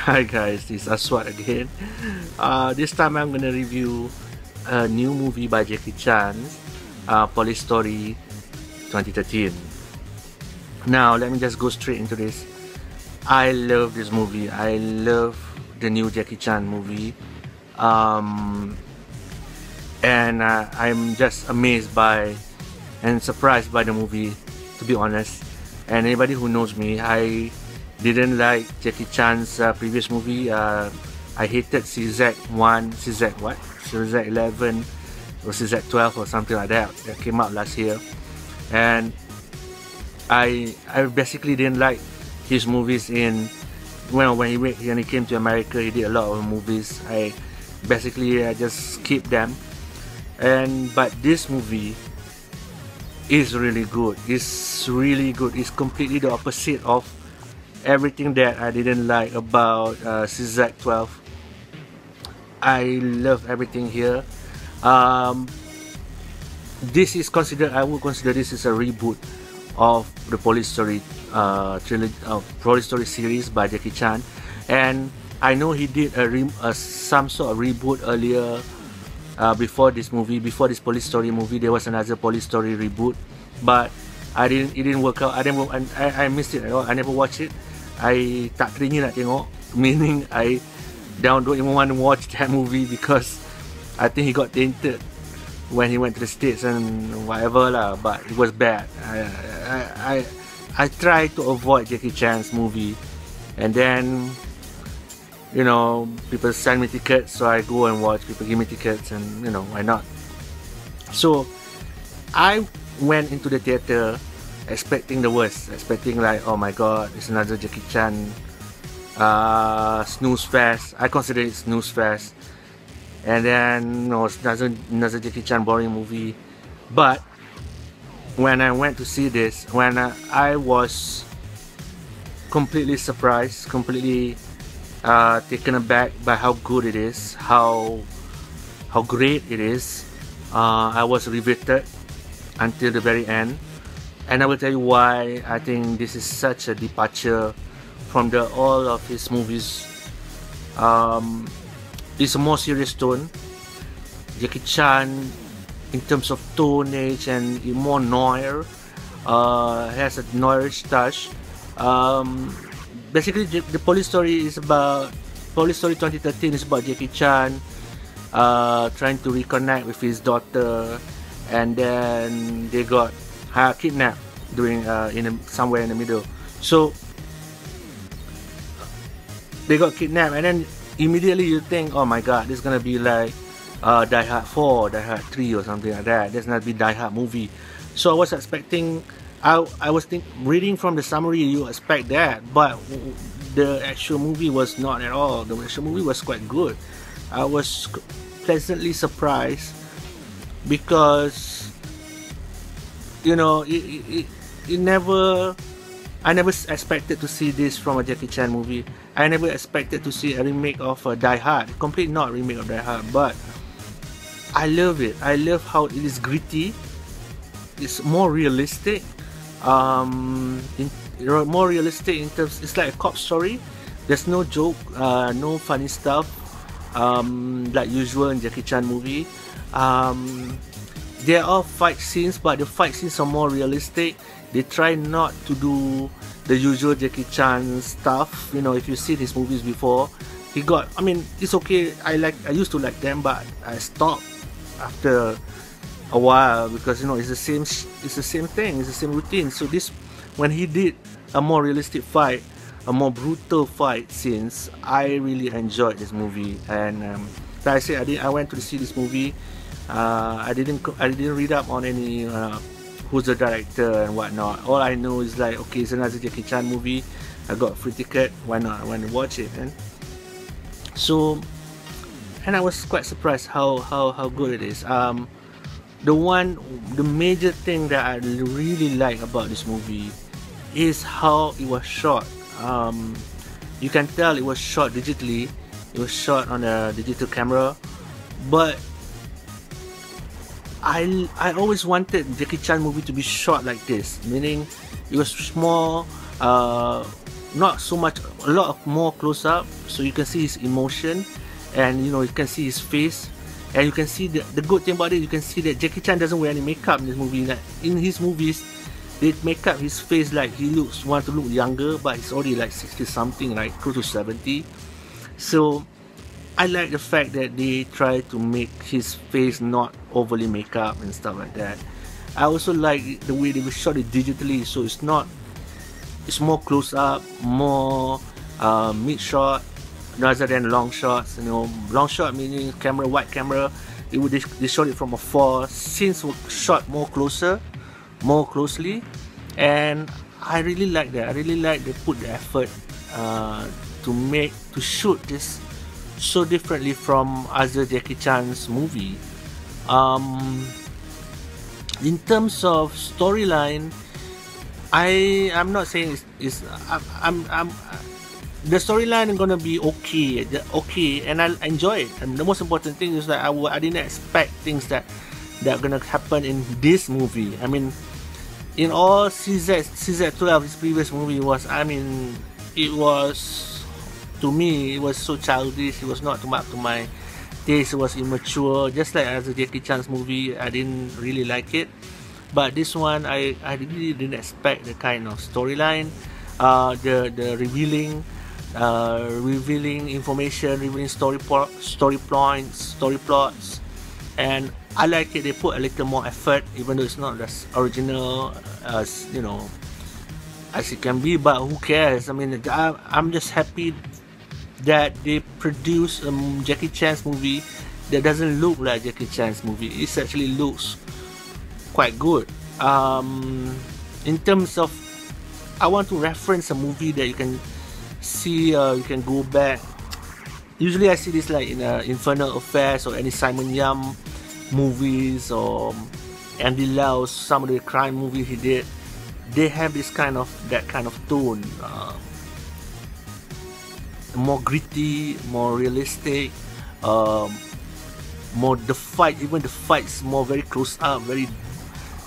Hi guys, this is Aswad again. This time I'm gonna review a new movie by Jackie Chan, Police Story 2013. Now let me just go straight into this. I love this movie. I love the new Jackie Chan movie, and I'm just amazed by and surprised by the movie, to be honest. And anybody who knows me, I didn't like Jackie Chan's previous movie. I hated CZ1, CZ11 or CZ12 or something like that came out last year, and I basically didn't like his movies in when he came to America. He did a lot of movies. I just skipped them, but this movie is really good. It's really good. It's completely the opposite of everything that I didn't like about CZ12. I love everything here. This is considered, I would consider this is a reboot of the Police Story trilogy, Police Story series by Jackie Chan, and I know he did some sort of reboot earlier. Before this Police Story movie, there was another Police Story reboot, but it didn't work out. I missed it at all. I never watched it. I tak teringin nak tengok, meaning I don't even want to watch that movie because I think he got tainted when he went to the States and whatever lah, but it was bad. I try to avoid Jackie Chan's movie, and then people send me tickets, so I go and watch. People give me tickets, and why not? So I went into the theater expecting the worst, expecting like, oh my god, it's another Jackie Chan snooze fest. I consider it snooze fest, and then it's another Jackie Chan boring movie. But when I went to see this, when I was completely surprised, completely taken aback by how good it is, how great it is. I was riveted until the very end, and I will tell you why I think this is such a departure from all of his movies. It's a more serious tone. Jackie Chan, in terms of tonnage and more noir, has a noirish touch. Basically, the Police Story 2013 is about Jackie Chan trying to reconnect with his daughter, and then they got kidnapped during somewhere in the middle. So they got kidnapped, and then immediately you think, oh my god, this is gonna be like Die Hard 4, Die Hard 3 or something like that. There's not be Die Hard movie. So I was expecting, I was reading from the summary, you expect that, but the actual movie was not at all. The actual movie was quite good. I was pleasantly surprised because I never expected to see this from a Jackie Chan movie. I never expected to see a remake of Die Hard. Complete not remake of Die Hard, but I love it. I love how it is gritty. It's more realistic. More realistic in terms. It's like a cop story. There's no joke, no funny stuff, like usual in Jackie Chan movie. There are fight scenes, but the fight scenes are more realistic. They try not to do the usual Jackie Chan stuff. If you see his movies before, it's okay. I used to like them, but I stopped after a while because it's the same thing, it's the same routine. So when he did a more realistic fight, a more brutal fight scenes, I really enjoyed this movie. And like I said, I went to see this movie. I didn't read up on any who's the director and whatnot. All I know is like, okay, it's another Jackie Chan movie. I got a free ticket. Why not? I want to watch it. And I was quite surprised how good it is. The major thing that I really like about this movie is how it was shot. You can tell it was shot digitally. It was shot on a digital camera, but I always wanted Jackie Chan movie to be shot like this, meaning it was more not so much, a lot of more close up, so you can see his emotion, and you know, you can see his face, and you can see the good thing about it, you can see that Jackie Chan doesn't wear any makeup in this movie. Like in his movies, they make up his face like he want to look younger, but he's already like 60 something, like close to 70. So I like the fact that they try to make his face not overly makeup and stuff like that. I also like the way they shot it digitally, so it's more close up, more mid shot rather than long shots. You know, long shot meaning wide camera. They shot it from afar. Scenes were shot more closely, and I really like that. I really like they put the effort to shoot this so differently from other Jackie Chan's movie. In terms of storyline, I'm not saying the storyline is gonna be okay, and I enjoy it. And the most important thing is that I didn't expect things that are gonna happen in this movie. I mean, in all CZ12, his previous movie was, I mean, it was, to me, it was so childish. It was not too much to my taste. It was immature, just like as a Jackie Chan's movie. I didn't really like it, but this one I really didn't expect the kind of storyline, the revealing information, revealing story plots, and I like it. They put a little more effort, even though it's not as original as, you know, as it can be, but who cares? I mean, I'm just happy that they produce a Jackie Chan's movie that doesn't look like Jackie Chan's movie. It actually looks quite good. In terms of, I want to reference a movie that you can see, you can go back. Usually I see this like in Infernal Affairs or any Simon Yam movies, or Andy Lau's, some of the crime movies he did. They have this that kind of tone, more gritty, more realistic, more even the fights more very close up, very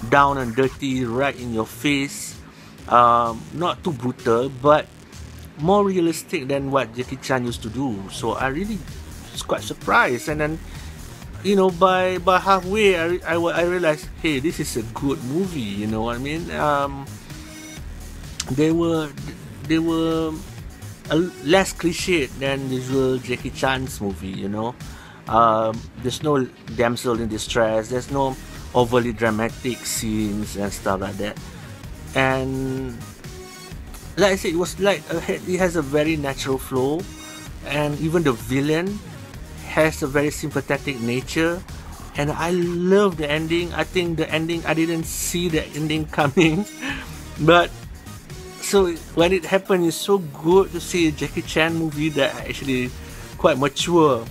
down and dirty, right in your face. Not too brutal, but more realistic than what Jackie Chan used to do. So I really was quite surprised, and then, you know, by halfway I realized, hey, this is a good movie. You know what I mean? They were less cliched than usual Jackie Chan's movie. You know, there's no damsel in distress. There's no overly dramatic scenes and stuff like that. And like I said, it was like it has a very natural flow, and even the villain has a very sympathetic nature, and I love the ending. I think the ending, I didn't see the ending coming, but so when it happened, it's so good to see a Jackie Chan movie that actually quite mature.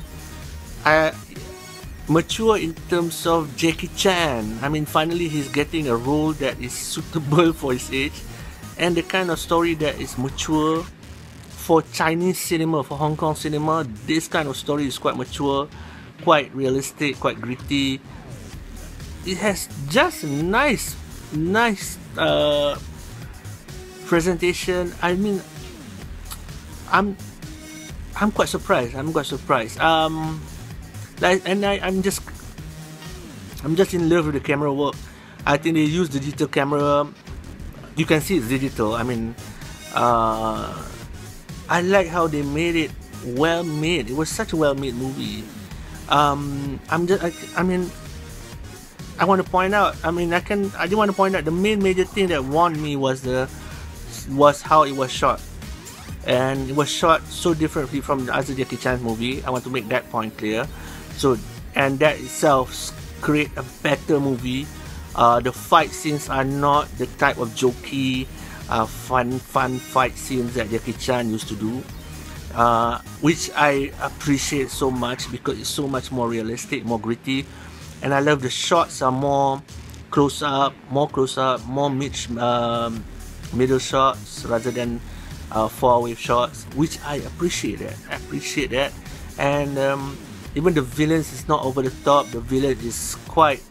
Mature in terms of Jackie Chan. I mean, finally he's getting a role that is suitable for his age, and the kind of story that is mature for Chinese cinema, for Hong Kong cinema. This kind of story is quite mature, quite realistic, quite gritty. It has just nice presentation. I mean, I'm quite surprised. I'm just in love with the camera work. I think they use digital camera. You can see it's digital. I mean, I like how they made it well made. It was such a well made movie. I want to point out. I do want to point out the main major thing that won me was how it was shot, and it was shot so differently from the other Jackie Chan movie. I want to make that point clear. So, and that itself create a better movie. The fight scenes are not the type of jokey, fun fight scenes that Jackie Chan used to do, which I appreciate so much because it's so much more realistic, more gritty, and I love the shots are more close up, more middle shots rather than far away shots, which I appreciate that. And even the villains is not over the top. The villain is quite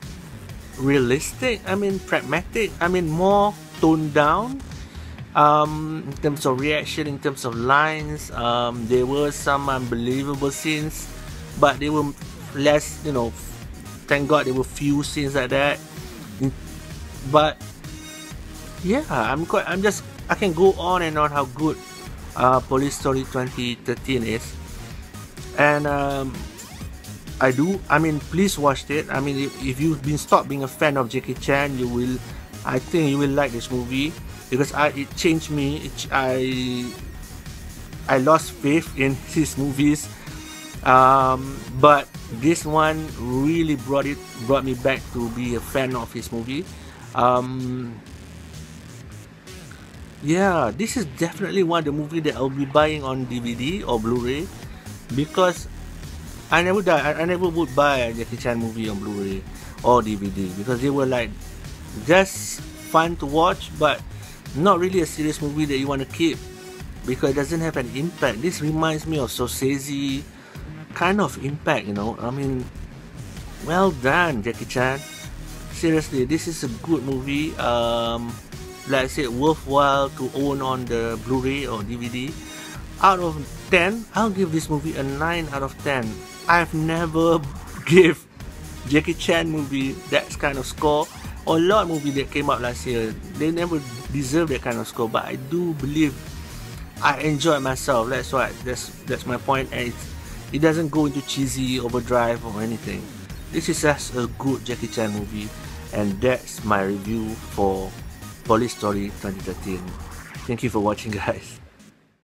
realistic. I mean, pragmatic. I mean, more toned down. In terms of reaction, in terms of lines, there were some unbelievable scenes, but they were less, you know, thank God there were few scenes like that. But yeah, I can go on and on how good Police Story 2013 is. And please watch it. I mean, if you've been stopped being a fan of Jackie Chan, I think you will like this movie, because it changed me. I lost faith in his movies, but this one really brought me back to be a fan of his movie. Yeah, this is definitely one of the movies that I'll be buying on DVD or Blu-ray, because I never would buy a Jackie Chan movie on Blu-ray or DVD, because they were like just fun to watch, but not really a serious movie that you want to keep, because it doesn't have an impact. This reminds me of Scorsese kind of impact, you know. I mean, well done, Jackie Chan. Seriously, this is a good movie. Like I said, worthwhile to own on the Blu-ray or DVD. Out of 10, I'll give this movie a 9 out of 10. I've never give Jackie Chan movie that kind of score, or a lot of movies that came out last year. They never deserve that kind of score, but I do believe I enjoy myself. That's why that's my point, and it doesn't go into cheesy overdrive or anything. This is just a good Jackie Chan movie, and that's my review for Police Story 2013. Thank you for watching, guys.